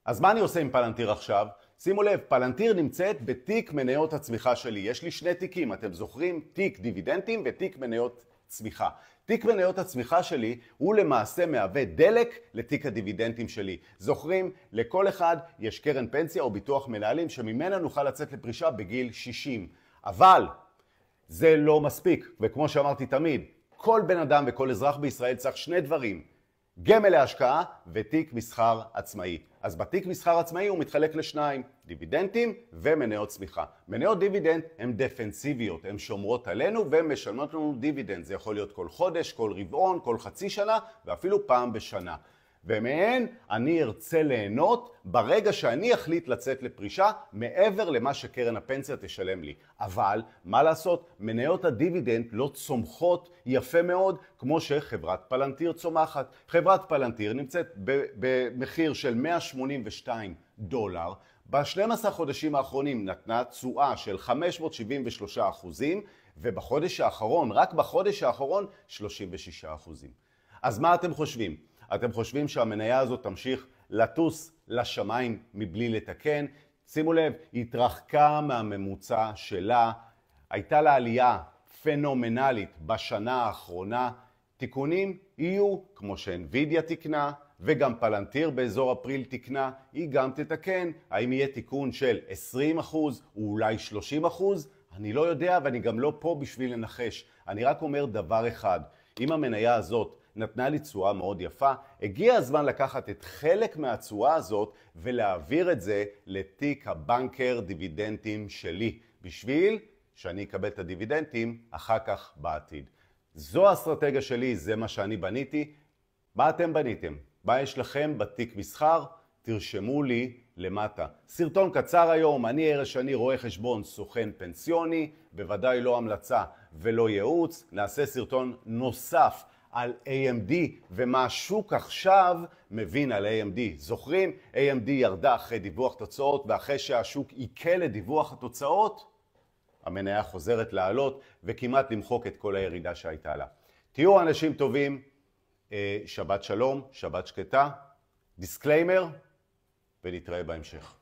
אז מה אני עושה עם פלנטיר עכשיו? שימו לב, פלנטיר נמצאת בתיק מניות הצמיחה שלי. יש לי שני תיקים, אתם זוכרים? תיק דיבידנדים ותיק מניות צמיחה. תיק מניות הצמיחה שלי הוא למעשה מהווה דלק לתיק הדיבידנדים שלי. זוכרים? לכל אחד יש קרן פנסיה או ביטוח מנהלים שממנה נוכל לצאת לפרישה בגיל 60. אבל זה לא מספיק, וכמו שאמרתי תמיד, כל בן אדם וכל אזרח בישראל צריך שני דברים. גמל להשקעה ותיק מסחר עצמאי. אז בתיק מסחר עצמאי הוא מתחלק לשניים, דיבידנדים ומניות צמיחה. מניות דיבידנד הן דפנסיביות, הן שומרות עלינו והן משלמות לנו דיבידנד. זה יכול להיות כל חודש, כל רבעון, כל חצי שנה ואפילו פעם בשנה. ומהן אני ארצה ליהנות ברגע שאני אחליט לצאת לפרישה מעבר למה שקרן הפנסיה תשלם לי. אבל מה לעשות? מניות הדיבידנד לא צומחות יפה מאוד כמו שחברת פלנטיר צומחת. חברת פלנטיר נמצאת במחיר של $182. ב-12 חודשים האחרונים נתנה תשואה של 573%, ובחודש האחרון, רק בחודש האחרון, 36%. אז מה אתם חושבים? אתם חושבים שהמניה הזאת תמשיך לטוס לשמיים מבלי לתקן? שימו לב, היא התרחקה מהממוצע שלה, הייתה לה עלייה פנומנלית בשנה האחרונה. תיקונים יהיו כמו שאנווידיה תקנה וגם פלנטיר באזור אפריל תקנה, היא גם תתקן. האם יהיה תיקון של 20% או אולי 30%? אני לא יודע ואני גם לא פה בשביל לנחש. אני רק אומר דבר אחד, אם המניה הזאת נתנה לי תשואה מאוד יפה, הגיע הזמן לקחת את חלק מהתשואה הזאת ולהעביר את זה לתיק הבנקר דיבידנדים שלי, בשביל שאני אקבל את הדיבידנדים אחר כך בעתיד. זו האסטרטגיה שלי, זה מה שאני בניתי. מה אתם בניתם? מה יש לכם בתיק מסחר? תרשמו לי למטה. סרטון קצר היום, אני ארז שני, רואה חשבון, סוכן פנסיוני, בוודאי לא המלצה ולא ייעוץ. נעשה סרטון נוסף על AMD ומה השוק עכשיו מבין על AMD. זוכרים? AMD ירדה אחרי דיווח תוצאות, ואחרי שהשוק עיקל לדיווח התוצאות, המניה חוזרת לעלות וכמעט למחוק את כל הירידה שהייתה לה. תהיו אנשים טובים, שבת שלום, שבת שקטה, דיסקליימר, ונתראה בהמשך.